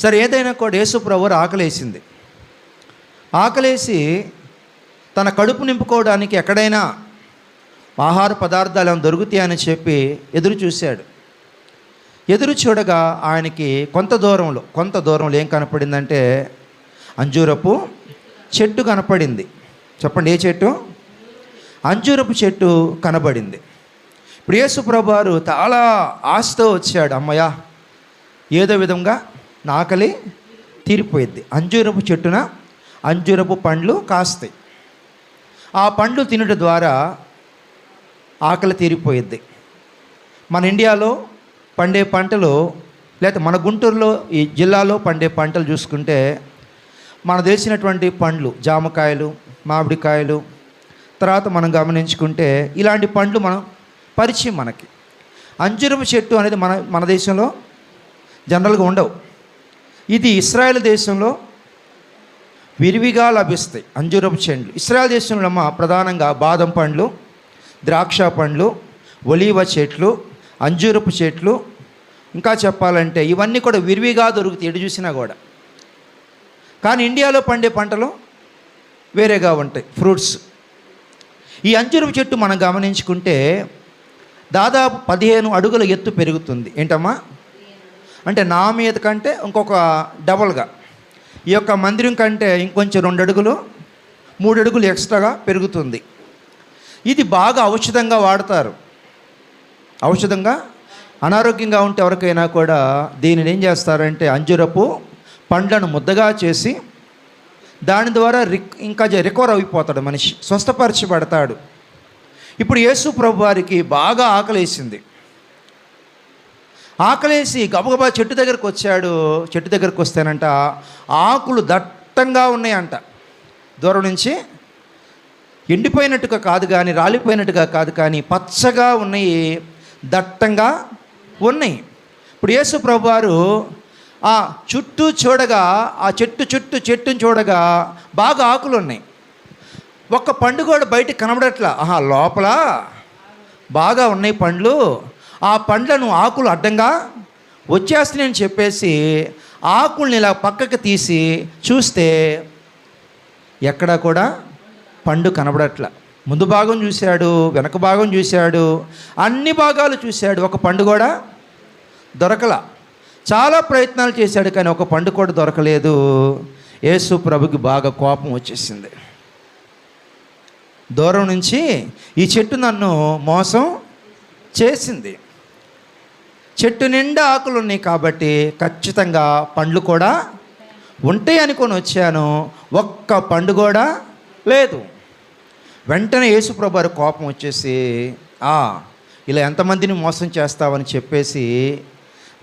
సరే, ఏదైనా కూడా యేసు ప్రభువారు ఆకలేసింది. ఆకలేసి తన కడుపు నింపుకోవడానికి ఎక్కడైనా ఆహార పదార్థాలు ఏమైనా దొరుకుతాయని చెప్పి ఎదురు చూశాడు. ఎదురు చూడగా ఆయనకి కొంత దూరంలో ఏం కనపడిందంటే అంజూరపు చెట్టు కనపడింది. చెప్పండి, ఏ చెట్టు? అంజూరపు చెట్టు కనబడింది. ఇప్పుడు యేసు ప్రభువారు చాలా ఆశతో వచ్చాడు. అమ్మయ్య, ఏదో విధంగా నా ఆకలి తీరిపోయింది. అంజూరపు చెట్టున అంజూరపు పండ్లు కాస్తాయి. ఆ పండ్లు తినడం ద్వారా ఆకలి తీరిపోయింది. మన ఇండియాలో పండే పంటలు, లేకపోతే మన గుంటూరులో ఈ జిల్లాలో పండే పంటలు చూసుకుంటే మన తెలిసినటువంటి పండ్లు జామకాయలు, మామిడికాయలు, తర్వాత మనం గమనించుకుంటే ఇలాంటి పండ్లు మనం పరిచయం. మనకి అంజూరపు చెట్టు అనేది మన దేశంలో జనరల్గా ఉండవు. ఇది ఇశ్రాయేల్ దేశంలో విరివిగా లభిస్తాయి అంజూరపు చెట్లు. ఇశ్రాయేల్ దేశంలో ప్రధానంగా బాదం పండ్లు, ద్రాక్ష పండ్లు, ఒలీవ చెట్లు, అంజూరపు చెట్లు, ఇంకా చెప్పాలంటే ఇవన్నీ కూడా విరివిగా దొరుకుతాయి ఎటు చూసినా కూడా. కానీ ఇండియాలో పండే పంటలు వేరేగా ఉంటాయి, ఫ్రూట్స్. ఈ అంజూరపు చెట్టు మనం గమనించుకుంటే దాదాపు 15 అడుగుల ఎత్తు పెరుగుతుంది. ఏంటమ్మా అంటే నా మీద కంటే ఇంకొక డబల్గా, ఈ యొక్క మందిరం కంటే ఇంకొంచెం 2 అడుగులు 3 అడుగులు ఎక్స్ట్రాగా పెరుగుతుంది. ఇది బాగా ఔషధంగా వాడతారు. ఔషధంగా అనారోగ్యంగా ఉంటే ఎవరికైనా కూడా దీనిని ఏం చేస్తారంటే అంజూరపు పండ్లను ముద్దగా చేసి దాని ద్వారా ఇంకా రికవర్ అయిపోతాడు మనిషి, స్వస్థపరచబడతాడు. ఇప్పుడు యేసు ప్రభు వారికి బాగా ఆకలేసింది. ఆకలేసి గబగబా చెట్టు దగ్గరకు వచ్చాడు. చెట్టు దగ్గరకు వస్తేనంట ఆకులు దట్టంగా ఉన్నాయంట. దూరం నుంచి ఎండిపోయినట్టుగా కాదు కానీ, రాలిపోయినట్టుగా కాదు కానీ పచ్చగా ఉన్నాయి, దట్టంగా ఉన్నాయి. ఇప్పుడు యేసు ప్రభు వారు ఆ చుట్టూ చూడగా, ఆ చెట్టుని చూడగా బాగా ఆకులు ఉన్నాయి. ఒక్క పండు కూడా బయటకు కనబడట్లా. లోపల బాగా ఉన్నాయి పండ్లు. ఆ పండ్లను ఆకులు అడ్డంగా వచ్చేస్తున్నాయని చెప్పేసి ఆకుల్ని ఇలా పక్కకు తీసి చూస్తే ఎక్కడా కూడా పండు కనబడట్లా. ముందు భాగం చూశాడు, వెనక భాగం చూశాడు, అన్ని భాగాలు చూశాడు, ఒక పండు కూడా దొరకలా. చాలా ప్రయత్నాలు చేశాడు కానీ ఒక పండు కూడా దొరకలేదు. యేసు ప్రభుకి బాగా కోపం వచ్చేసింది. దూరం నుంచి ఈ చెట్టు నన్ను మోసం చేసింది, చెట్టు నిండా ఆకులు ఉన్నాయి కాబట్టి ఖచ్చితంగా పండ్లు కూడా ఉంటాయి అనుకొని వచ్చాను, ఒక్క పండు కూడా లేదు. వెంటనే యేసు ప్రభు వారి కోపం వచ్చేసి ఇలా ఎంతమందిని మోసం చేస్తావని చెప్పేసి,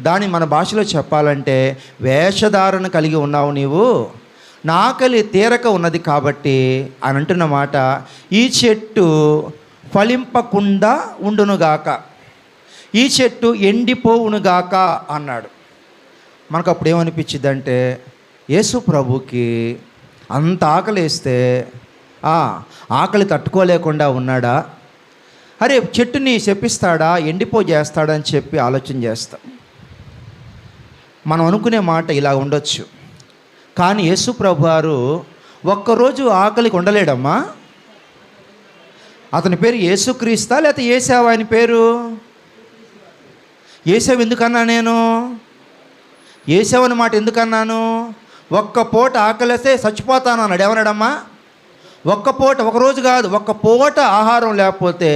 దాన్ని మన భాషలో చెప్పాలంటే వేషధారణ కలిగి ఉన్నావు నీవు, నా ఆకలి తీరక ఉన్నది కాబట్టి అని అంటున్న మాట, ఈ చెట్టు ఫలింపకుండా ఉండునుగాక, ఈ చెట్టు ఎండిపోవునుగాక అన్నాడు. మనకు అప్పుడు ఏమనిపించింది అంటే యేసు ప్రభుకి అంత ఆకలేస్తే ఆకలి తట్టుకోలేకుండా ఉన్నాడా, అరే చెట్టుని శపిస్తాడా, ఎండిపోజేస్తాడా అని చెప్పి ఆలోచన చేస్తాం. మనం అనుకునే మాట ఇలా ఉండొచ్చు, కానీ యేసు ప్రభు వారు ఒక్కరోజు ఆకలికి ఉండలేడమ్మా. అతని పేరు యేసుక్రీస్తా లేకపోతే యేసావా ఆయన పేరు? యేసావు ఎందుకన్నా నేను? యేసావు అన్న మాట ఎందుకన్నాను? ఒక్క పూట ఆకలిస్తే చచ్చిపోతాను అన్నాడు. ఏమన్నాడమ్మా? ఒక్క పూట, ఒకరోజు కాదు, ఒక్క పూట ఆహారం లేకపోతే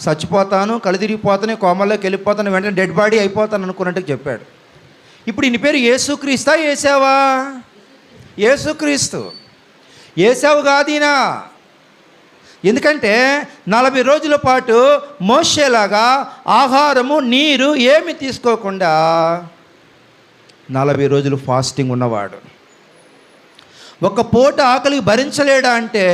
చచ్చిపోతాను, కళ్ళు తిరిగిపోతాను, కోమల్లోకి వెళ్ళిపోతాను, వెంటనే డెడ్ బాడీ అయిపోతాను అనుకున్నట్టు చెప్పాడు. ఇప్పుడు ఈయన పేరు యేసుక్రీస్తా యేసావా? యేసుక్రీస్తు. యేసావు కాదీనా. ఎందుకంటే 40 రోజుల పాటు మోషేలాగా ఆహారము నీరు ఏమి తీసుకోకుండా 40 రోజులు ఫాస్టింగ్ ఉన్నవాడు. ఒక పూట ఆకలికి భరించలేడా అంటే,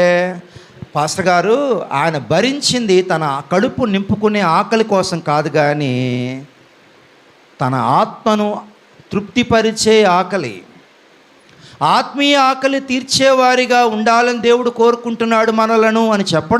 పాస్టర్ గారు ఆయన భరించింది తన కడుపు నింపుకునే ఆకలి కోసం కాదు కానీ తన ఆత్మను తృప్తిపరిచే ఆకలి, ఆత్మీయ ఆకలి తీర్చేవారిగా ఉండాలని దేవుడు కోరుకుంటున్నాడు మనలను అని చెప్పడం